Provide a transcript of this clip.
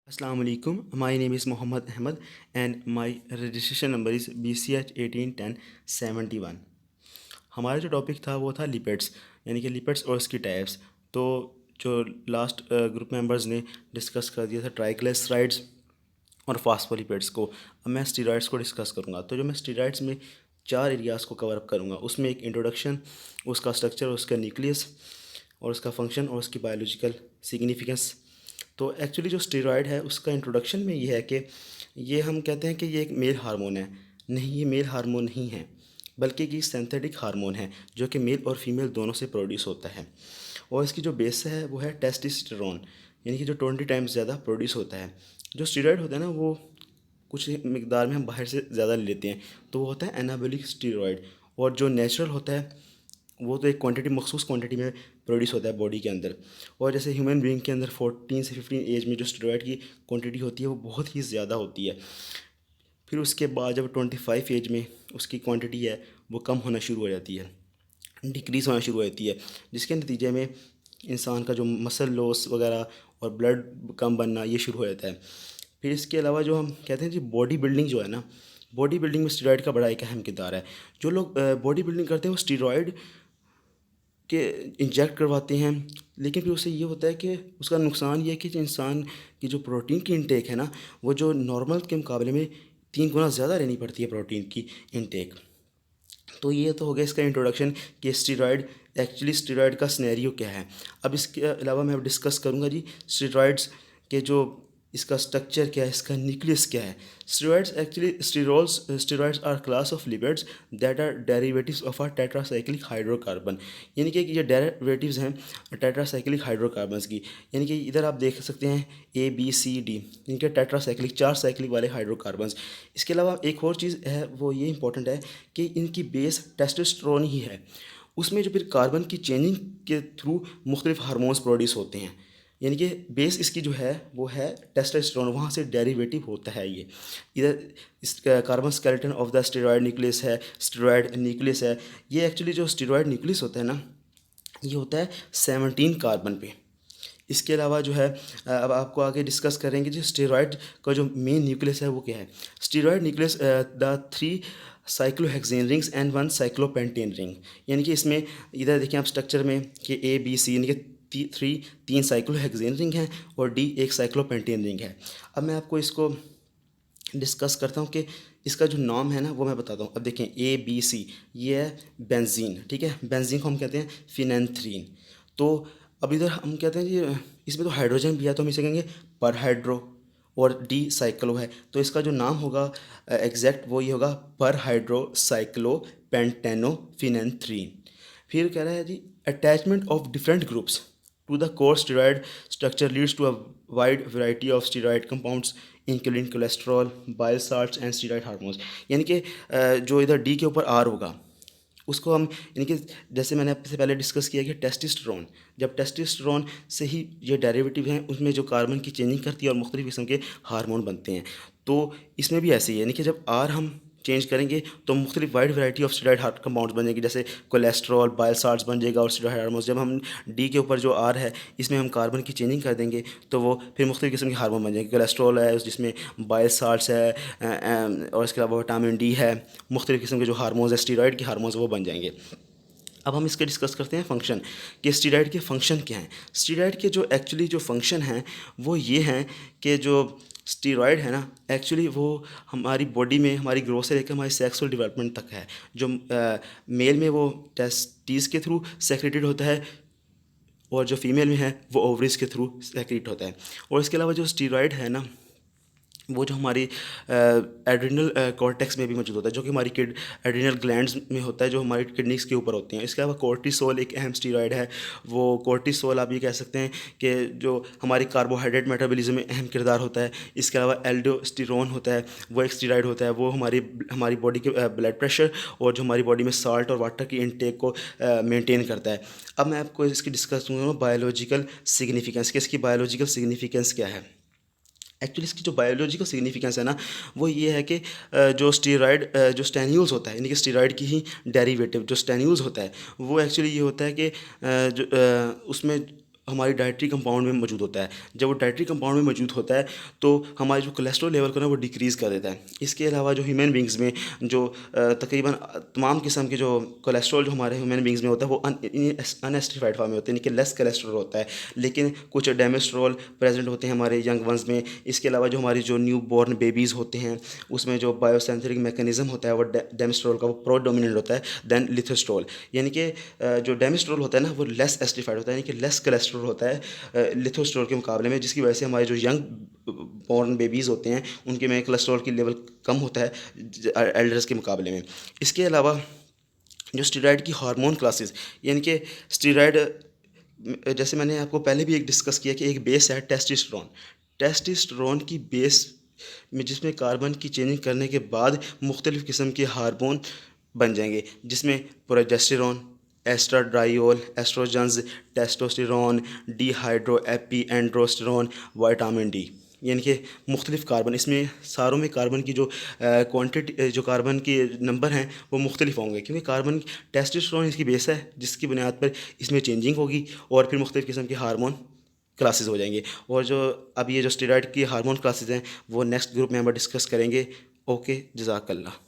Assalamu alaikum. My name is Muhammad Ahmed and my registration number is BCH 181071. हमारा जो topic था वो था लिपिड्स, यानी कि लिपिड्स और उसकी टाइप्स। तो जो लास्ट ग्रुप मेंबर्स ने डिस्कस कर दिया था ट्राइग्लिसराइड्स और फास्फोलिपिड्स को। अब मैं स्टीरॉइड्स को डिस्कस करूँगा। तो जो मैं स्टीरॉइड्स में चार एरियाज़ को कवर अप करूँगा, उसमें एक इंट्रोडक्शन, उसका स्ट्रक्चर, उसका न्यूक्लियस और उसका फंक्शन और उसकी बायोलॉजिकल सिग्निफिकेंस। तो एक्चुअली जो स्टेरॉयड है उसका इंट्रोडक्शन में ये है कि ये हम कहते हैं कि ये एक मेल हार्मोन है। नहीं, ये मेल हार्मोन नहीं है, बल्कि ये सिंथेटिक हार्मोन है जो कि मेल और फीमेल दोनों से प्रोड्यूस होता है। और इसकी जो बेस है वो है टेस्टोस्टेरोन, यानी कि जो 20 टाइम्स ज़्यादा प्रोड्यूस होता है। जो स्टेरॉयड होता है ना, वो कुछ मिकदार में हम बाहर से ज़्यादा ले लेते हैं, तो वो होता है एनाबॉलिक स्टेरॉयड। और जो नेचुरल होता है वो तो एक क्वांटिटी, मखसूस क्वांटिटी में प्रोड्यूस होता है बॉडी के अंदर। और जैसे ह्यूमन बीइंग के अंदर 14 से 15 एज में जो स्टेरॉयड की क्वांटिटी होती है वो बहुत ही ज़्यादा होती है। फिर उसके बाद जब 25 एज में उसकी क्वांटिटी है वो कम होना शुरू हो जाती है, डिक्रीज़ होना शुरू हो जाती है, जिसके नतीजे में इंसान का जो मसल लॉस वगैरह और ब्लड कम बनना ये शुरू हो जाता है। फिर इसके अलावा जो हम कहते हैं जी बॉडी बिल्डिंग जो है ना, बॉडी बिल्डिंग में स्टेरॉयड का बड़ा एक अहम किरदार है। जो लोग बॉडी बिल्डिंग करते हैं वो स्टेरॉयड के इंजेक्ट करवाते हैं, लेकिन फिर उससे ये होता है कि उसका नुकसान ये है कि जो इंसान की जो प्रोटीन की इंटेक है ना, वो जो नॉर्मल के मुकाबले में 3 गुना ज़्यादा लेनी पड़ती है प्रोटीन की इंटेक। तो ये तो हो गया इसका इंट्रोडक्शन कि स्टेरॉयड, एक्चुअली स्टेरॉयड का सिनेरियो क्या है। अब इसके अलावा मैं अब डिस्कस करूँगा जी स्टेरॉयड्स के जो इसका स्ट्रक्चर क्या है, इसका न्यूक्लियस क्या है। Steroids actually steroids are class of lipids that are derivatives of a tetracyclic hydrocarbon, यानी कि ये डेरिवेटिव्स हैं टेट्रासाइक्लिक हाइड्रोकार्बन्स की। यानी कि इधर आप देख सकते हैं ABCD, इनके टेट्रासाइक्लिक 4 साइक्लिक वाले हाइड्रोकार्बन्स। इसके अलावा एक और चीज़ है वो ये इंपॉर्टेंट है कि इनकी बेस टेस्टोस्टेरोन ही है। उसमें जो फिर कार्बन की चेंजिंग के थ्रू मुख्तलिफ हार्मोन्स प्रोड्यूस होते हैं, यानी कि बेस इसकी जो है वो है टेस्टोस्टेरोन, वहाँ से डेरिवेटिव होता है ये। इधर इस carbon skeleton of the steroid nucleus है, स्टेरॉयड न्यूक्लियस है। ये एक्चुअली जो स्टेरॉयड न्यूक्लियस होता है ना, ये होता है 17 कार्बन पे। इसके अलावा जो है अब आपको आगे डिस्कस करेंगे जो स्टेरॉयड का जो मेन न्यूक्लियस है वो क्या है। Steroid nucleus the 3 cyclohexane rings and 1 cyclopentane ring, यानी कि इसमें इधर देखिए आप स्ट्रक्चर में कि ABC, यानी कि 3 साइक्लोहेक्सेन रिंग हैं और D एक साइक्लोपेंटेन रिंग है। अब मैं आपको इसको डिस्कस करता हूँ कि इसका जो नाम है ना वो मैं बताता हूँ। अब देखें ABC, ये है बेंजीन, ठीक है। बेंजीन को हम कहते हैं फिनेंथ्रीन। तो अब इधर हम कहते हैं जी इसमें तो हाइड्रोजन भी है, तो हम इसे कहेंगे परहाइड्रो। और डी साइक्लो है, तो इसका जो नाम होगा एग्जैक्ट वो ये होगा परहाइड्रो साइक्लो पेंटेनो फिनेंथ्रीन। फिर कह रहा है जी attachment of different groups to the core steroid structure leads to a wide variety of steroid compounds including cholesterol, bile salts and steroid hormones। यानी कि जो इधर डी के ऊपर आर होगा उसको हम, यानी कि जैसे मैंने आपसे पहले डिस्कस किया कि टेस्टोस्टेरोन, जब टेस्टोस्टेरोन से ही ये डेरिवेटिव हैं उसमें जो कार्बन की चेंजिंग करती है और मुख्तलिफ किस्म के हार्मोन बनते हैं। तो इसमें भी ऐसे ही है, यानी कि जब आर हम चेंज करेंगे तो मुख्तलिफ wide variety of steroid compounds बन जाएंगे, जैसे कोलेस्ट्रॉल, बाइल साल्ट्स बन जाएगा और स्टेरॉयड हार्मोन्स। जब हम डी के ऊपर जो आर है इसमें हम कार्बन की चेंजिंग कर देंगे तो वो फिर मुख्तलिफ किस्म के हार्मोन बन जाएंगे। कोलेस्ट्रॉल है जिसमें बाइल साल्ट्स है और इसके अलावा विटामिन डी है, मुख्तलिफ किस्म के जो हार्मोन्स है स्टेरॉयड के हार्मोन्स वो बन जाएंगे। अब हम इसके डिस्कस करते हैं फंक्शन कि स्टेरॉयड के फंक्शन क्या हैं। स्टेरॉयड के जो एक्चुअली जो फंक्शन हैं वो ये हैं कि जो स्टेरॉयड है ना, एक्चुअली वो हमारी बॉडी में हमारी ग्रोथ से लेकर हमारी सेक्सुअल डेवलपमेंट तक है। जो मेल में वो टेस्टिस के थ्रू सेक्रेटेड होता है और जो फीमेल में है वो ओवरीज के थ्रू सेक्रेट होता है। और इसके अलावा जो स्टेरॉयड है ना वो जो हमारी एड्रिनल कॉर्टेक्स में भी मौजूद होता है, जो कि हमारी एड्रिनल ग्लैंड्स में होता है, जो हमारी किडनीज के ऊपर होते हैं। इसके अलावा कोर्टिसोल एक अहम स्टीरॉयड है। वो कोर्टिसोल आप ये कह सकते हैं कि जो हमारी कार्बोहाइड्रेट मेटाबॉलिज्म में अहम किरदार होता है। इसके अलावा एल्डोस्टेरोन होता है, वो एक स्टीरॉयड होता है, वो हमारी बॉडी के ब्लड प्रेशर और जो हमारी बॉडी में साल्ट और वाटर की इनटेक को मेनटेन करता है। अब मैं आपको इसकी डिस्कस करूँगा बायोलॉजिकल सिग्निफिकेंस कि इसकी बायोलॉजिकल सिग्निफिकेंस क्या है। एक्चुअली इसकी जो बायोलॉजिकल सिग्निफिकेंस है ना वो ये है कि जो स्टेरॉयड जो स्टेन्यूल्स होता है, यानी कि स्टेरॉयड की ही डेरिवेटिव जो स्टेन्यूल्स होता है वो एक्चुअली ये होता है कि जो उसमें हमारी डाइटरी कंपाउंड में मौजूद होता है। जब वो डाइटरी कंपाउंड में मौजूद होता है तो हमारे जो कोलेस्ट्रॉल लेवल को ना वो डिक्रीज़ कर देता है। इसके अलावा जो ह्यूमन बींग्स में जो तकरीबन तमाम किस्म के जो कोलेस्ट्रॉल जो हमारे ह्यूमन बींग्स में होता है वो अनएस्टिफाइड फॉर्म में होते हैं, यानी कि लेस कोलेस्ट्रॉल होता है, लेकिन कुछ डेमेस्ट्रॉल प्रेजेंट होते हैं हमारे यंग वंस में। इसके अलावा जो हमारी जो न्यू बॉर्न बेबीज़ होते हैं उसमें जो बायोसेंसरिक मैकेनिज्म होता है वो डेमेस्ट्रॉल का वो प्रोडोमिनेंट होता है देन लिथोस्ट्रोल। यानी कि जो डेमेस्ट्रोल होता है ना वो लेस एस्टिफाइड होता है, यानी कि लेस कोलेस्ट्रॉल होता है लिथोस्ट्रोल के मुकाबले में, जिसकी वजह से हमारे जो यंग बॉर्न बेबीज़ होते हैं उनके में कोलेस्ट्रॉल की लेवल कम होता है एल्डर्स के मुकाबले में। इसके अलावा जो स्टेरॉयड की हार्मोन क्लासेस, यानी कि स्टेरॉयड, जैसे मैंने आपको पहले भी एक डिस्कस किया कि एक बेस है टेस्टोस्टेरोन। टेस्टोस्टेरोन की बेस में जिसमें कार्बन की चेंजिंग करने के बाद मुख्तलिफ़ किस्म के हार्मोन बन जाएंगे, जिसमें progesterone, estradiol, estrogens, testosterone, dehydro AP androsterone, vitamin D. यानी कि मुख्तलिफ़ कार्बन, इसमें सारों में कार्बन की जो क्वांटिटी, जो कार्बन के नंबर हैं वो मुख्तलिफ होंगे, क्योंकि कार्बन टेस्टोस्टेरोन इसकी बेस है जिसकी बुनियाद पर इसमें चेंजिंग होगी और फिर मुख्तलिफ़ किस्म के हार्मोन क्लासेस हो जाएंगे। और जो अब ये जो स्टेरॉयड की हार्मोन क्लासेस हैं वो नेक्स्ट ग्रुप में हम डिस्कस करेंगे। ओके, जज़ाकल्लाह।